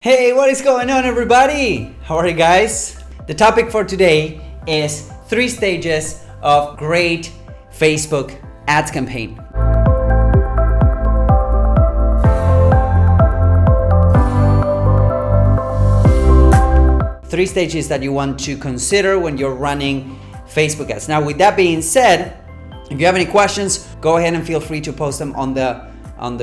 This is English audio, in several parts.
Hey, what is going on, everybody? How are you guys? The topic for today is 3 stages of great Facebook ads campaign. Three stages that you want to consider when you're running Facebook ads. Now, with that being said, if you have any questions, go ahead and feel free to post them on the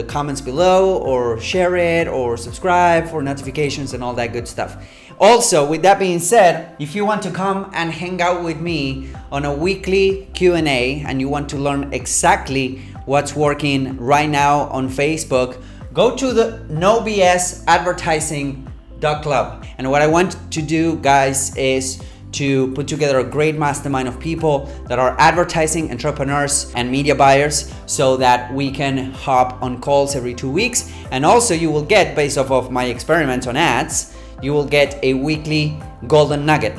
comments below, or share it, or subscribe for notifications and all that good stuff. Also, with that being said, if you want to come and hang out with me on a weekly Q&A and you want to learn exactly what's working right now on Facebook, go to the nobsadvertising.club. And what I want to do, guys, is to put together a great mastermind of people that are advertising entrepreneurs and media buyers, so that we can hop on calls every 2 weeks. And also, you will get, based off of my experiments on ads, you will get a weekly golden nugget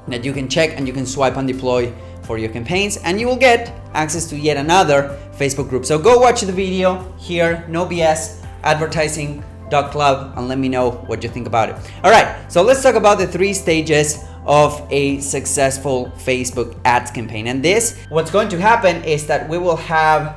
that you can check and you can swipe and deploy for your campaigns, and you will get access to yet another Facebook group. So go watch the video here, nobsadvertising.club, and let me know what you think about it. All right, so let's talk about the 3 stages of a successful Facebook ads campaign. And this, what's going to happen is that we will have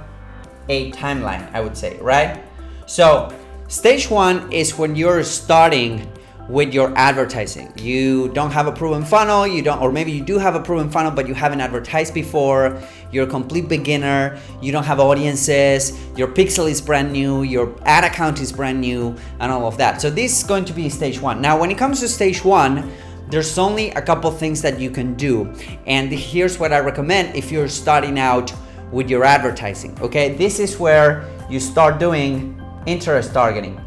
a timeline, I would say, right? So stage 1 is when you're starting with your advertising. You don't have a proven funnel, or maybe you do have a proven funnel, but you haven't advertised before. You're a complete beginner. You don't have audiences. Your pixel is brand new. Your ad account is brand new, and all of that. So this is going to be stage 1. Now, when it comes to stage 1, there's only a couple things that you can do. And here's what I recommend if you're starting out with your advertising, okay? This is where you start doing interest targeting,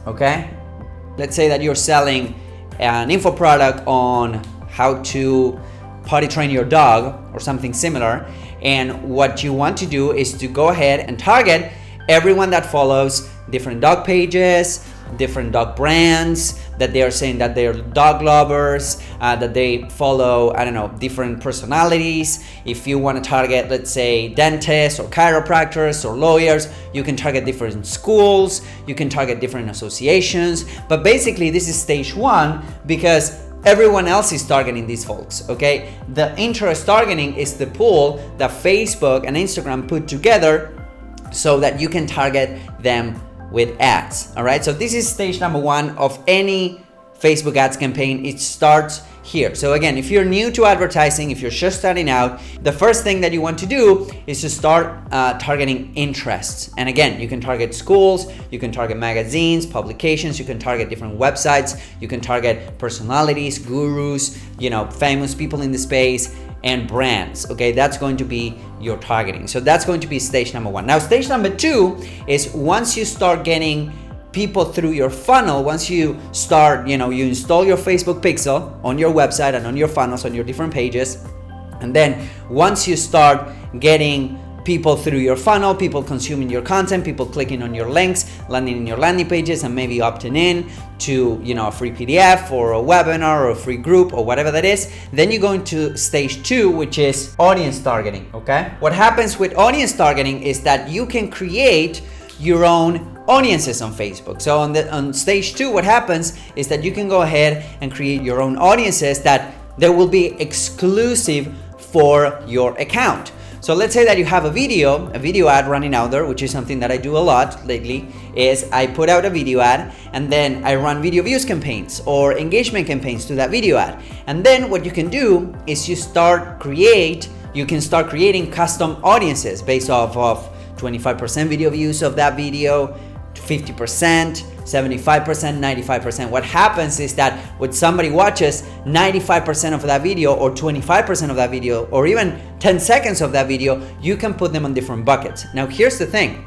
okay? Let's say that you're selling an info product on how to potty train your dog or something similar. And what you want to do is to go ahead and target everyone that follows different dog pages, different dog brands, that they are saying that they're dog lovers, that they follow, I don't know, different personalities. If you want to target, let's say, dentists or chiropractors or lawyers, you can target different schools, you can target different associations. But basically, this is stage 1 because everyone else is targeting these folks, okay? The interest targeting is the pool that Facebook and Instagram put together so that you can target them with ads. All right, so this is stage number 1 of any Facebook ads campaign. It starts here. So again, if you're new to advertising, if you're just starting out, the first thing that you want to do is to start targeting interests. And again, you can target schools, you can target magazines, publications, you can target different websites, you can target personalities, gurus, famous people in the space, and brands. Okay, that's going to be your targeting. So that's going to be stage number 1. Now, stage number 2 is once you start getting people through your funnel, once you start, you install your Facebook pixel on your website and on your funnels, on your different pages. And then once you start getting people through your funnel, people consuming your content, people clicking on your links, landing in your landing pages, and maybe opting in to, a free PDF or a webinar or a free group or whatever that is, then you go into stage 2, which is audience targeting, okay? What happens with audience targeting is that you can create your own audiences on Facebook. So on stage 2, what happens is that you can go ahead and create your own audiences that they will be exclusive for your account. So let's say that you have a video ad running out there, which is something that I do a lot lately, is I put out a video ad and then I run video views campaigns or engagement campaigns to that video ad. And then what you can do is you can start creating custom audiences based off of 25% video views of that video, 50%, 75%, 95%. What happens is that when somebody watches 95% of that video or 25% of that video or even 10 seconds of that video, you can put them on different buckets. Now, here's the thing.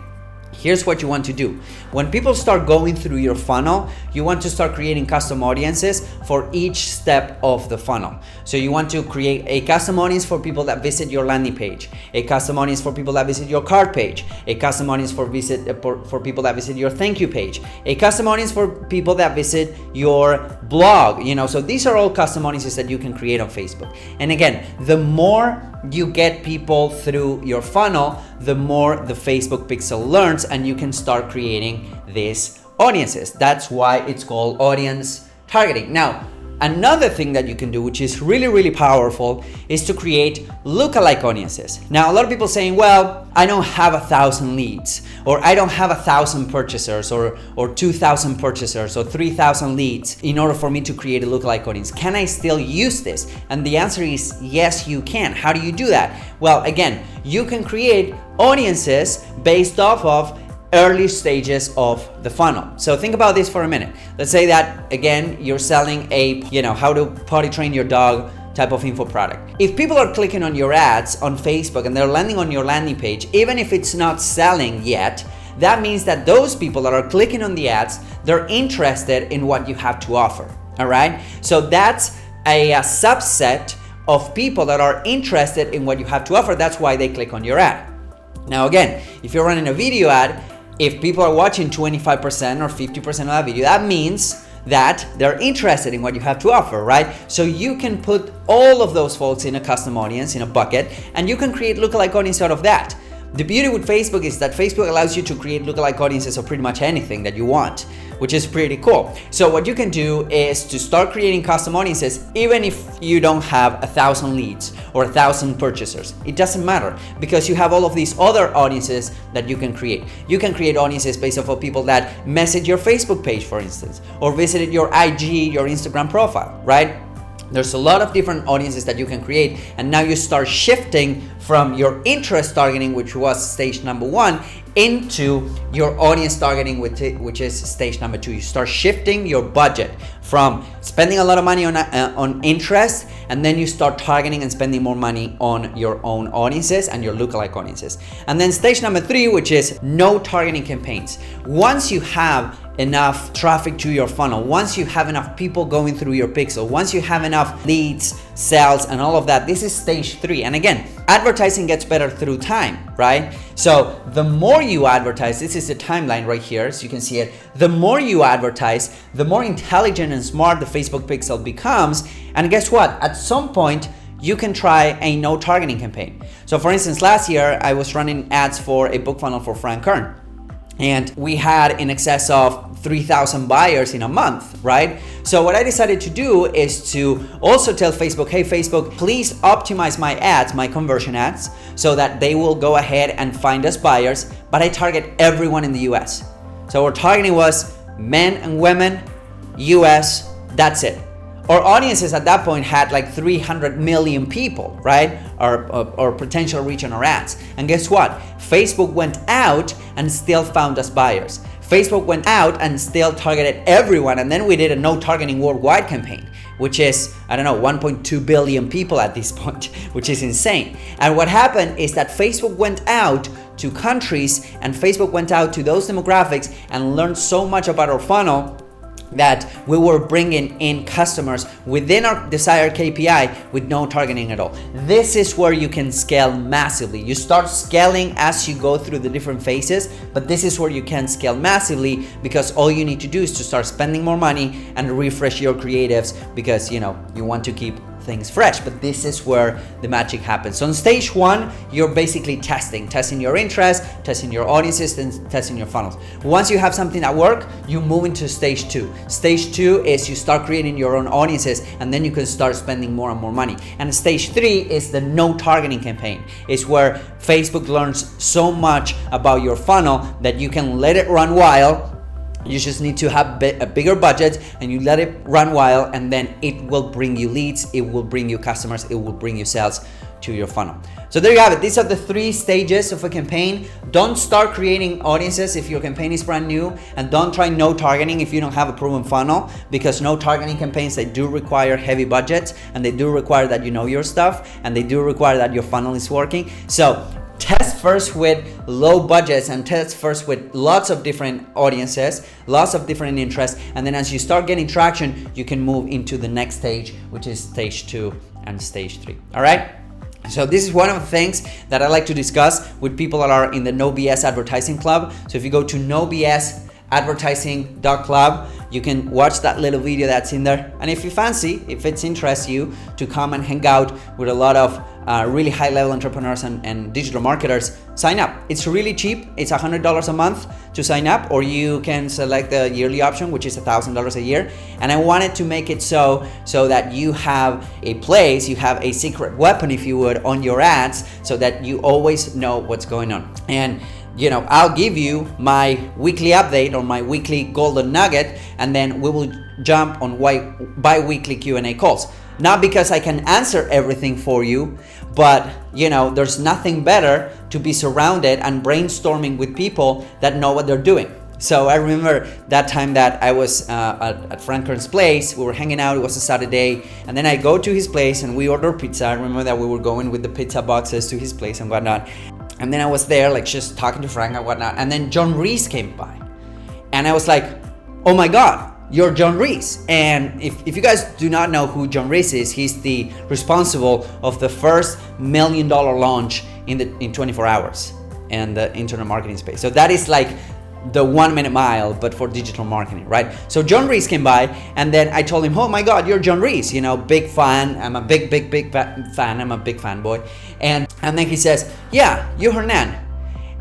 Here's what you want to do. When people start going through your funnel, you want to start creating custom audiences for each step of the funnel. So you want to create a custom audience for people that visit your landing page, a custom audience for people that visit your cart page, a custom audience for people that visit your thank you page, a custom audience for people that visit your blog. So these are all custom audiences that you can create on Facebook. And again, the more you get people through your funnel, the more the Facebook pixel learns, and you can start creating these audiences. That's why it's called audience targeting. Now, another thing that you can do, which is really, really powerful, is to create lookalike audiences. Now, a lot of people saying, well, I don't have 1,000 leads, or I don't have 1,000 purchasers, or 2,000 purchasers, or 3,000 leads in order for me to create a lookalike audience. Can I still use this? And the answer is yes, you can. How do you do that? Well, again, you can create audiences based off of early stages of the funnel. So think about this for a minute. Let's say that, again, you're selling a, how to potty train your dog type of info product. If people are clicking on your ads on Facebook and they're landing on your landing page, even if it's not selling yet, that means that those people that are clicking on the ads, they're interested in what you have to offer, all right? So that's a subset of people that are interested in what you have to offer. That's why they click on your ad. Now, again, if you're running a video ad, if people are watching 25% or 50% of that video, that means that they're interested in what you have to offer, right? So you can put all of those folks in a custom audience, in a bucket, and you can create lookalike audience out of that. The beauty with Facebook is that Facebook allows you to create lookalike audiences of pretty much anything that you want, which is pretty cool. So what you can do is to start creating custom audiences, even if you don't have 1,000 leads or 1,000 purchasers. It doesn't matter, because you have all of these other audiences that you can create. You can create audiences based off of people that message your Facebook page, for instance, or visited your IG, your Instagram profile, right? There's a lot of different audiences that you can create, and now you start shifting from your interest targeting, which was stage number 1, into your audience targeting, which is stage number 2. You start shifting your budget from spending a lot of money on interest, and then you start targeting and spending more money on your own audiences and your lookalike audiences. And then stage number 3, which is no targeting campaigns. Once you have enough traffic to your funnel, once you have enough people going through your pixel, once you have enough leads, sales, and all of that, this is stage 3. And again, advertising gets better through time, right? So the more you advertise, this is the timeline right here, so you can see it. The more you advertise, the more intelligent and smart the Facebook pixel becomes. And guess what? At some point, you can try a no targeting campaign. So for instance, last year, I was running ads for a book funnel for Frank Kern. And we had in excess of 3,000 buyers in a month, right? So what I decided to do is to also tell Facebook, hey Facebook, please optimize my ads, my conversion ads, so that they will go ahead and find us buyers, but I target everyone in the US. So our targeting was men and women, US, that's it. Our audiences at that point had like 300 million people, right? Or potential reach on our ads. And guess what? Facebook went out and still found us buyers. Facebook went out and still targeted everyone. And then we did a no targeting worldwide campaign, which is, 1.2 billion people at this point, which is insane. And what happened is that Facebook went out to countries and Facebook went out to those demographics and learned so much about our funnel that we were bringing in customers within our desired KPI with no targeting at all. This is where you can scale massively. You start scaling as you go through the different phases, but this is where you can scale massively, because all you need to do is to start spending more money and refresh your creatives, because you want to keep things fresh. But this is where the magic happens. So on stage 1, you're basically testing your interest, testing your audiences, and testing your funnels. Once you have something that works, you move into stage 2. Stage 2 is you start creating your own audiences, and then you can start spending more and more money. And stage 3 is the no targeting campaign. It's where Facebook learns so much about your funnel that you can let it run wild. You just need to have a bigger budget, and you let it run wild, and then it will bring you leads, it will bring you customers, it will bring you sales to your funnel. So there you have it. These are the 3 stages of a campaign. Don't start creating audiences if your campaign is brand new, and don't try no targeting if you don't have a proven funnel, because no targeting campaigns, they do require heavy budgets, and they do require that you know your stuff, and they do require that your funnel is working. So test first with low budgets, and test first with lots of different audiences, lots of different interests, and then as you start getting traction, you can move into the next stage, which is stage 2 and stage 3. All right? So this is one of the things that I like to discuss with people that are in the No BS Advertising Club. So if you go to nobsadvertising.club, you can watch that little video that's in there. And if you fancy, if it interests you to come and hang out with a lot of really high level entrepreneurs and digital marketers, sign up. It's really cheap. It's $100 a month to sign up, or you can select the yearly option, which is $1,000 a year. And I wanted to make it so that you have a place, you have a secret weapon, if you would, on your ads, so that you always know what's going on. And I'll give you my weekly update or my weekly golden nugget, and then we will jump on bi-weekly Q&A calls. Not because I can answer everything for you, but there's nothing better to be surrounded and brainstorming with people that know what they're doing. So I remember that time that I was at Frank Kern's place. We were hanging out. It was a Saturday, and then I go to his place and we order pizza. I remember that we were going with the pizza boxes to his place and whatnot. And then I was there, like, just talking to Frank and whatnot. And then John Reese came by, and I was like, "Oh my God, you're John Reese." And if you guys do not know who John Reese is, he's the responsible of the first $1 million launch in 24 hours in the internet marketing space. So that is like the 1 minute mile, but for digital marketing, right? So John Reese came by, and then I told him, "Oh my God, you're John Reese, big fan. I'm a big fan. I'm a big fanboy." And then he says, "Yeah, you're Hernan."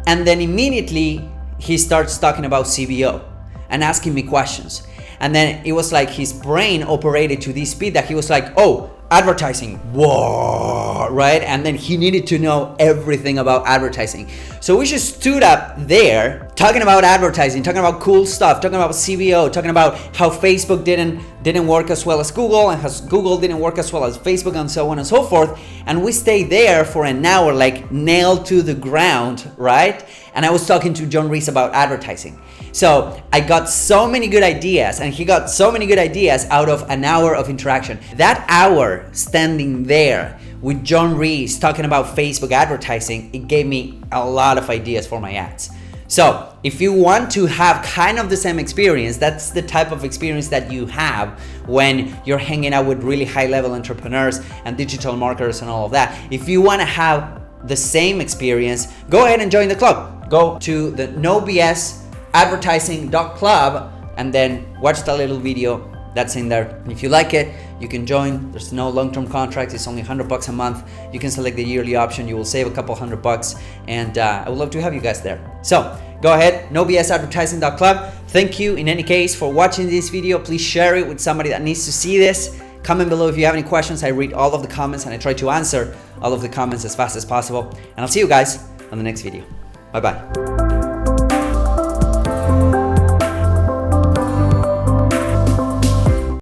And then immediately he starts talking about CBO and asking me questions. And then it was like his brain operated to this speed that he was like, "Oh, advertising, whoa," right? And then he needed to know everything about advertising. So we just stood up there talking about advertising, talking about cool stuff, talking about CBO, talking about how Facebook didn't work as well as Google, and how Google didn't work as well as Facebook, and so on and so forth. And we stayed there for an hour, like nailed to the ground, right? And I was talking to John Reese about advertising. So I got so many good ideas, and he got so many good ideas out of an hour of interaction. That hour standing there with John Reese talking about Facebook advertising, it gave me a lot of ideas for my ads. So if you want to have kind of the same experience, that's the type of experience that you have when you're hanging out with really high level entrepreneurs and digital marketers and all of that. If you want to have the same experience, go ahead and join the club. Go to the nobsadvertising.club and then watch the little video that's in there. And if you like it, you can join. There's no long-term contracts. It's only $100 a month. You can select the yearly option. You will save a couple $100, and I would love to have you guys there. So go ahead, nobsadvertising.club. Thank you in any case for watching this video. Please share it with somebody that needs to see this. Comment below if you have any questions. I read all of the comments and I try to answer all of the comments as fast as possible. And I'll see you guys on the next video. Bye-bye.